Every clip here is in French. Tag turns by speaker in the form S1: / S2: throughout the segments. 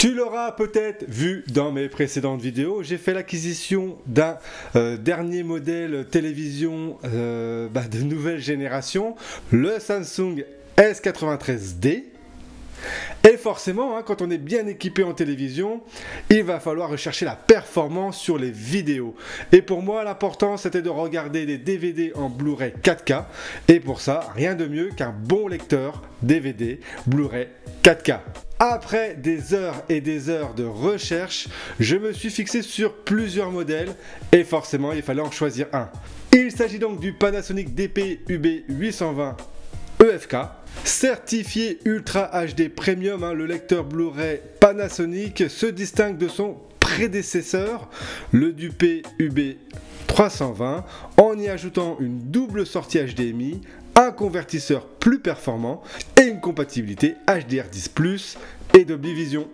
S1: Tu l'auras peut-être vu dans mes précédentes vidéos, j'ai fait l'acquisition d'un dernier modèle télévision de nouvelle génération, le Samsung S93D. Et forcément, quand on est bien équipé en télévision, il va falloir rechercher la performance sur les vidéos. Et pour moi, l'important, c'était de regarder des DVD en Blu-ray 4K. Et pour ça, rien de mieux qu'un bon lecteur DVD Blu-ray 4K. Après des heures et des heures de recherche, je me suis fixé sur plusieurs modèles et forcément, il fallait en choisir un. Il s'agit donc du Panasonic DP-UB820 EFK. Certifié Ultra HD Premium, le lecteur Blu-ray Panasonic se distingue de son prédécesseur, le DP-UB320, en y ajoutant une double sortie HDMI, un convertisseur plus performant et une compatibilité HDR10+, et Dolby Vision.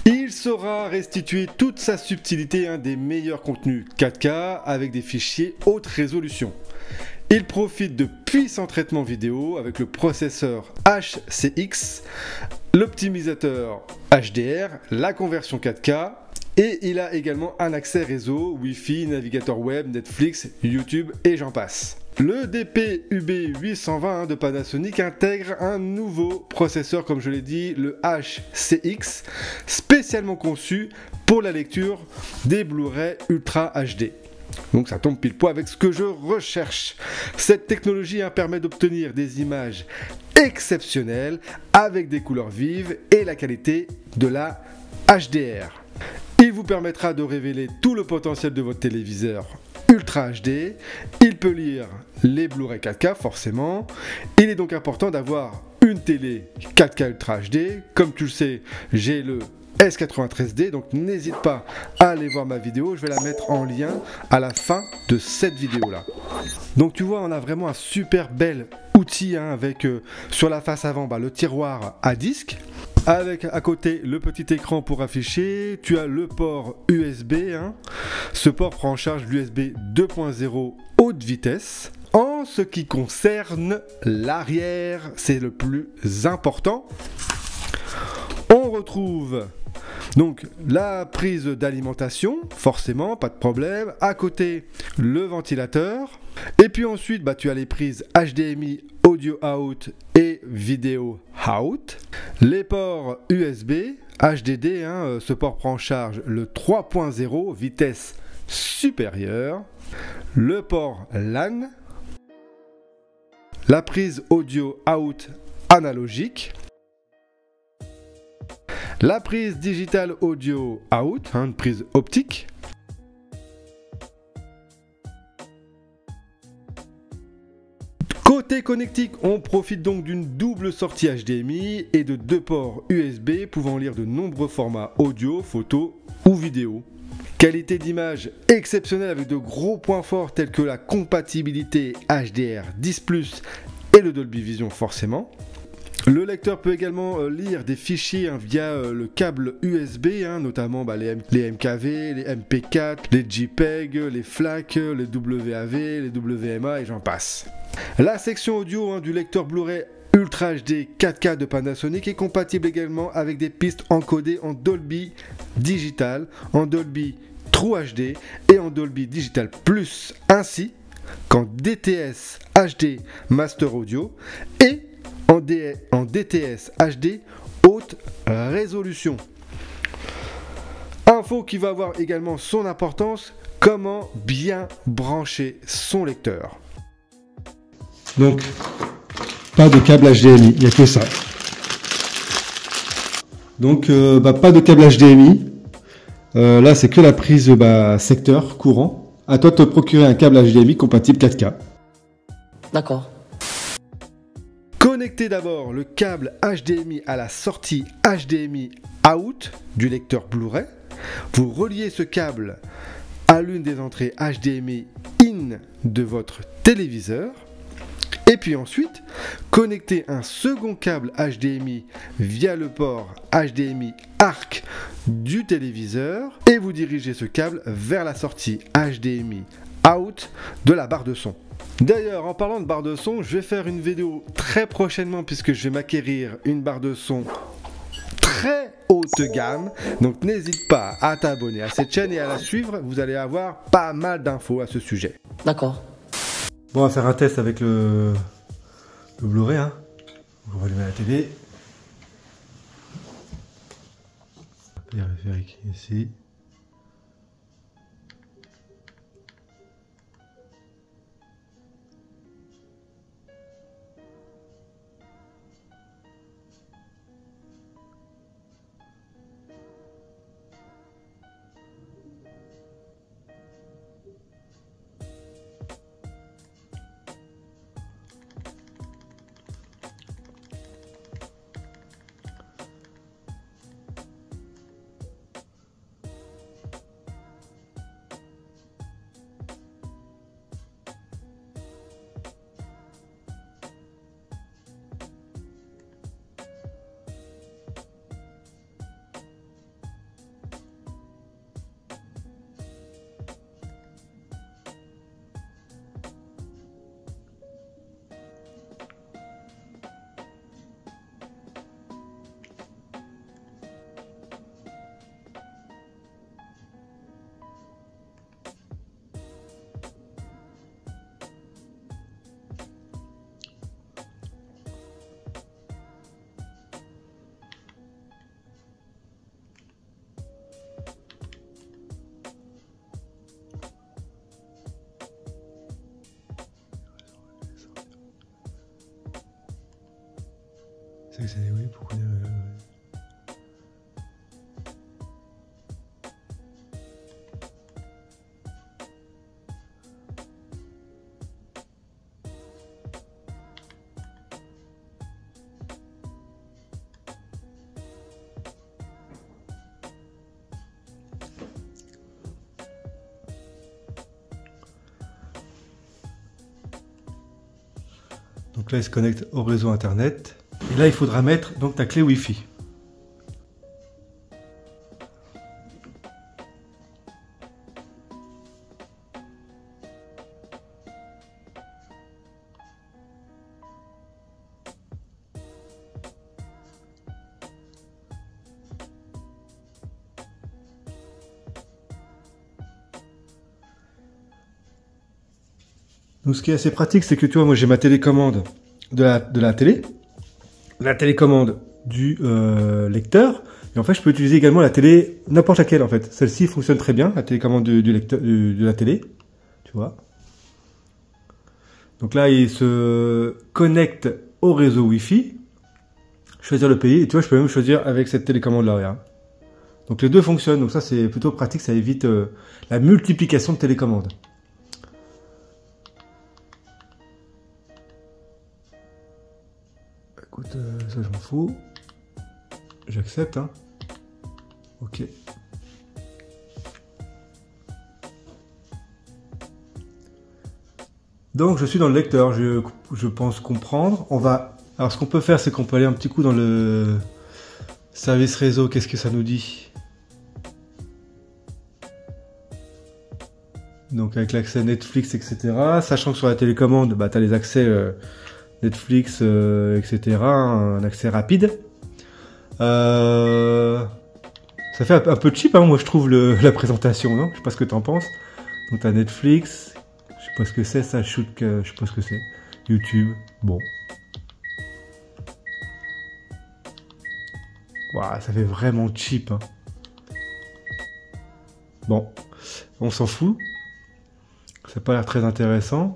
S1: Il saura restituer toute sa subtilité des meilleurs contenus 4K avec des fichiers haute résolution. Il profite de puissants traitements vidéo avec le processeur HCX, l'optimisateur HDR, la conversion 4K et il a également un accès réseau, Wi-Fi, navigateur web, Netflix, YouTube et j'en passe. Le DP-UB820 de Panasonic intègre un nouveau processeur, comme je l'ai dit, le HCX, spécialement conçu pour la lecture des Blu-ray Ultra HD. Donc ça tombe pile poil avec ce que je recherche. Cette technologie permet d'obtenir des images exceptionnelles avec des couleurs vives et la qualité de la HDR. Il vous permettra de révéler tout le potentiel de votre téléviseur Ultra HD. Il peut lire les Blu-ray 4K forcément. Il est donc important d'avoir une télé 4K Ultra HD. Comme tu le sais, j'ai le S93D, donc n'hésite pas à aller voir ma vidéo, je vais la mettre en lien à la fin de cette vidéo là. Donc tu vois, on a vraiment un super bel outil avec sur la face avant le tiroir à disque, avec à côté le petit écran pour afficher, tu as le port USB, ce port prend en charge l'USB 2.0 haute vitesse. En ce qui concerne l'arrière, c'est le plus important, on retrouve donc la prise d'alimentation, forcément, pas de problème. À côté, le ventilateur. Et puis ensuite, tu as les prises HDMI, audio out et vidéo out. Les ports USB, HDD, ce port prend en charge le 3.0, vitesse supérieure. Le port LAN. La prise audio out analogique. La prise digital audio out, une prise optique. Côté connectique, on profite donc d'une double sortie HDMI et de deux ports USB pouvant lire de nombreux formats audio, photo ou vidéo. Qualité d'image exceptionnelle avec de gros points forts tels que la compatibilité HDR10+, et le Dolby Vision forcément. Le lecteur peut également lire des fichiers via le câble USB, notamment les MKV, les MP4, les JPEG, les FLAC, les WAV, les WMA et j'en passe. La section audio du lecteur Blu-ray Ultra HD 4K de Panasonic est compatible également avec des pistes encodées en Dolby Digital, en Dolby True HD et en Dolby Digital Plus, ainsi qu'en DTS HD Master Audio et en DTS HD haute résolution. Info qui va avoir également son importance, comment bien brancher son lecteur.
S2: Donc, pas de câble HDMI, il n'y a que ça. Donc, pas de câble HDMI. Là, c'est que la prise secteur courant. À toi de te procurer un câble HDMI compatible 4K.
S3: D'accord.
S1: Connectez d'abord le câble HDMI à la sortie HDMI out du lecteur Blu-ray. Vous reliez ce câble à l'une des entrées HDMI in de votre téléviseur. Et puis ensuite, connectez un second câble HDMI via le port HDMI ARC du téléviseur et vous dirigez ce câble vers la sortie HDMI out de la barre de son. D'ailleurs, en parlant de barre de son, je vais faire une vidéo très prochainement puisque je vais m'acquérir une barre de son très haute gamme. Donc n'hésite pas à t'abonner à cette chaîne et à la suivre. Vous allez avoir pas mal d'infos à ce sujet.
S3: D'accord.
S2: Bon, on va faire un test avec le Blu-ray. Hein. On va allumer la télé. Périphérique ici. C'est oui, pourquoi Donc là, il se connecte au réseau internet. Et là, il faudra mettre donc ta clé Wi-Fi. Donc ce qui est assez pratique, c'est que tu vois, moi j'ai ma télécommande de la télé, la télécommande du lecteur, et en fait je peux utiliser également la télé, n'importe laquelle en fait. Celle-ci fonctionne très bien, la télécommande du lecteur, de la télé, tu vois. Donc là il se connecte au réseau Wi-Fi, choisir le pays, et tu vois je peux même choisir avec cette télécommande là, regarde. Donc les deux fonctionnent, donc ça c'est plutôt pratique, ça évite la multiplication de télécommandes. Écoute, ça je m'en fous. J'accepte, hein. Ok. Donc je suis dans le lecteur, je pense comprendre. On va. Alors ce qu'on peut faire, c'est qu'on peut aller un petit coup dans le service réseau. Qu'est-ce que ça nous dit? Donc avec l'accès Netflix, etc. Sachant que sur la télécommande, bah, tu as les accès Netflix, etc. Un accès rapide. Ça fait un peu cheap, hein, moi je trouve la présentation, non? Je sais pas ce que t'en penses. Donc t'as Netflix, je sais pas ce que c'est, ça shoot, je sais pas ce que c'est. YouTube, bon. Waouh, ça fait vraiment cheap. Hein. Bon, on s'en fout. Ça n'a pas l'air très intéressant.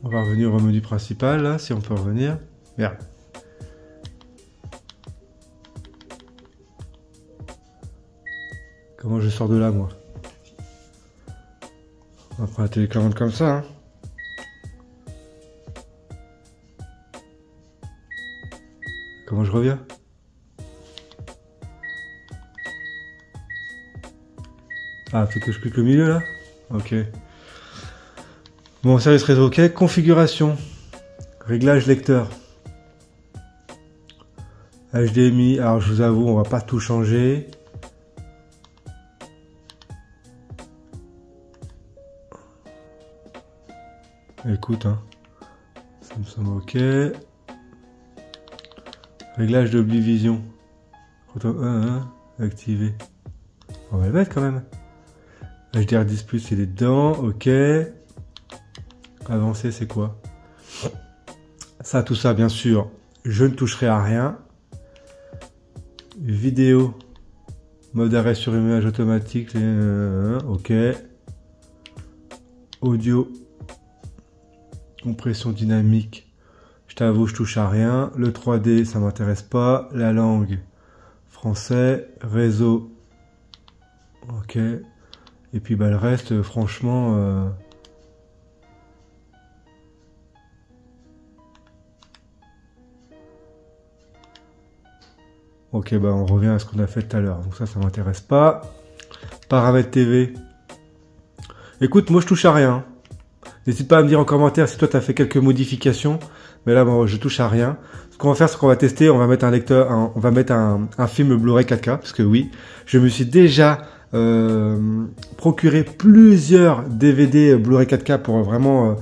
S2: On va revenir au menu principal, là, si on peut revenir. Merde. Comment je sors de là, moi? On va prendre la télécommande comme ça. Hein. Comment je reviens? Ah, faut que je clique le milieu, là? Ok. Bon, service réseau, ok. Configuration. Réglage lecteur. HDMI. Alors, je vous avoue, on va pas tout changer. Écoute, hein. Ça me semble ok. Réglage de Oblivision. Photo 1, activé. On va le mettre quand même. HDR10+, il est dedans, ok. Avancer, c'est quoi? Ça, tout ça, bien sûr, je ne toucherai à rien. Vidéo, mode arrêt sur image automatique, ok. Audio, compression dynamique, je t'avoue, je touche à rien. Le 3D, ça m'intéresse pas. La langue, français. Réseau, ok. Et puis bah, le reste, franchement... Ok, bah on revient à ce qu'on a fait tout à l'heure. Donc ça m'intéresse pas. Paramètres TV. Écoute, moi je touche à rien. N'hésite pas à me dire en commentaire si toi tu as fait quelques modifications. Mais là, moi, je touche à rien. Ce qu'on va faire, c'est qu'on va tester. On va mettre un lecteur, on va mettre un film Blu-ray 4K. Parce que oui, je me suis déjà procuré plusieurs DVD Blu-ray 4K pour vraiment...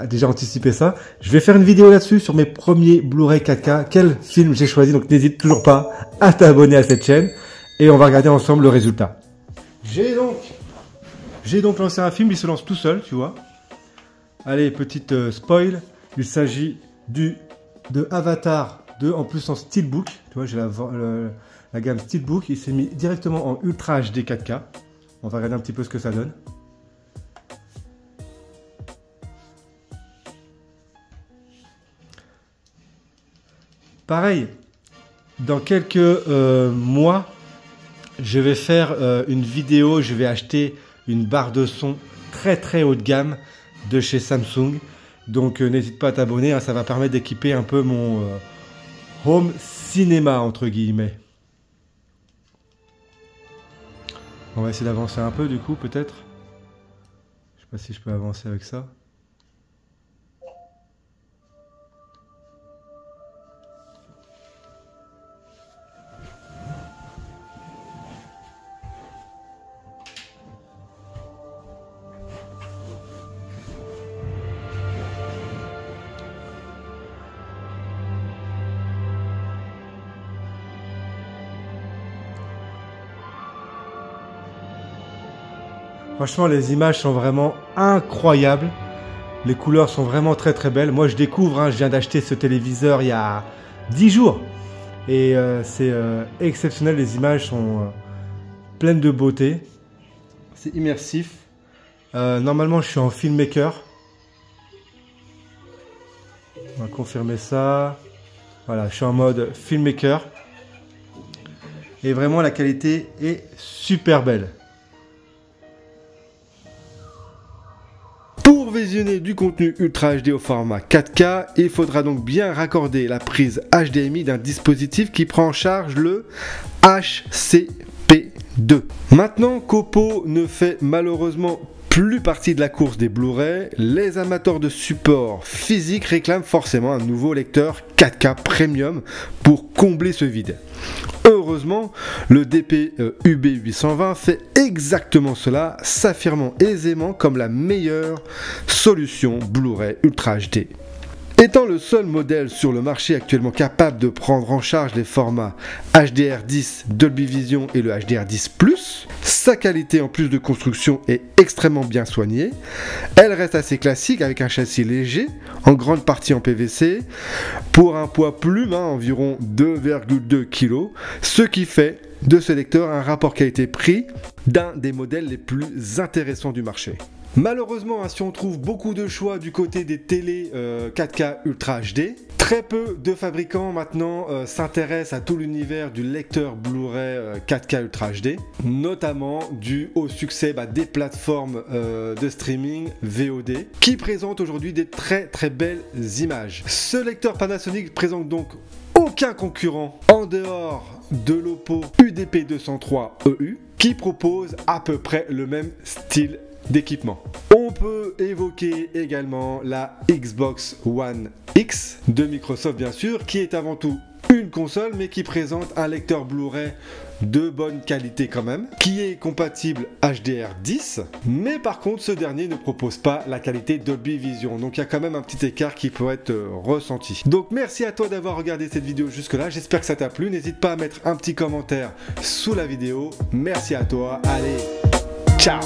S2: déjà anticiper ça. Je vais faire une vidéo là-dessus sur mes premiers Blu-ray 4K, quel film j'ai choisi, donc n'hésite toujours pas à t'abonner à cette chaîne et on va regarder ensemble le résultat. J'ai donc lancé un film, il se lance tout seul, tu vois. Allez, petite spoil, il s'agit de Avatar 2, en plus en Steelbook, tu vois, j'ai la gamme Steelbook, il s'est mis directement en Ultra HD 4K. On va regarder un petit peu ce que ça donne. Pareil, dans quelques mois, je vais faire une vidéo, je vais acheter une barre de son très haut de gamme de chez Samsung. Donc n'hésite pas à t'abonner, hein, ça va permettre d'équiper un peu mon home cinéma entre guillemets. On va essayer d'avancer un peu du coup peut-être. Je sais pas si je peux avancer avec ça. Franchement, les images sont vraiment incroyables. Les couleurs sont vraiment très belles. Moi, je découvre, hein, je viens d'acheter ce téléviseur il y a 10 jours. Et c'est exceptionnel. Les images sont pleines de beauté. C'est immersif. Normalement, je suis en filmmaker. On va confirmer ça. Voilà, je suis en mode filmmaker. Et vraiment, la qualité est super belle.
S1: Pour visionner du contenu Ultra HD au format 4K, il faudra donc bien raccorder la prise HDMI d'un dispositif qui prend en charge le HCP2. Maintenant qu'Oppo ne fait malheureusement plus partie de la course des Blu-ray, les amateurs de support physique réclament forcément un nouveau lecteur 4K Premium pour combler ce vide. Heureusement, le DP UB820 fait exactement cela, s'affirmant aisément comme la meilleure solution Blu-ray Ultra HD. Étant le seul modèle sur le marché actuellement capable de prendre en charge les formats HDR10, Dolby Vision et le HDR10+, sa qualité en plus de construction est extrêmement bien soignée. Elle reste assez classique avec un châssis léger, en grande partie en PVC, pour un poids plume, environ 2,2 kg, ce qui fait de ce lecteur un rapport qualité-prix d'un des modèles les plus intéressants du marché. Malheureusement, si on trouve beaucoup de choix du côté des télés 4K Ultra HD, très peu de fabricants maintenant s'intéressent à tout l'univers du lecteur Blu-ray 4K Ultra HD, notamment dû au succès des plateformes de streaming VOD, qui présentent aujourd'hui des très belles images. Ce lecteur Panasonic présente donc aucun concurrent en dehors de l'Oppo UDP203EU, qui propose à peu près le même style d'équipement. On peut évoquer également la Xbox One X de Microsoft bien sûr, qui est avant tout une console mais qui présente un lecteur Blu-ray de bonne qualité quand même, qui est compatible HDR10, mais par contre ce dernier ne propose pas la qualité Dolby Vision, donc il y a quand même un petit écart qui peut être ressenti. Donc merci à toi d'avoir regardé cette vidéo jusque là, j'espère que ça t'a plu, n'hésite pas à mettre un petit commentaire sous la vidéo, merci à toi, allez, ciao.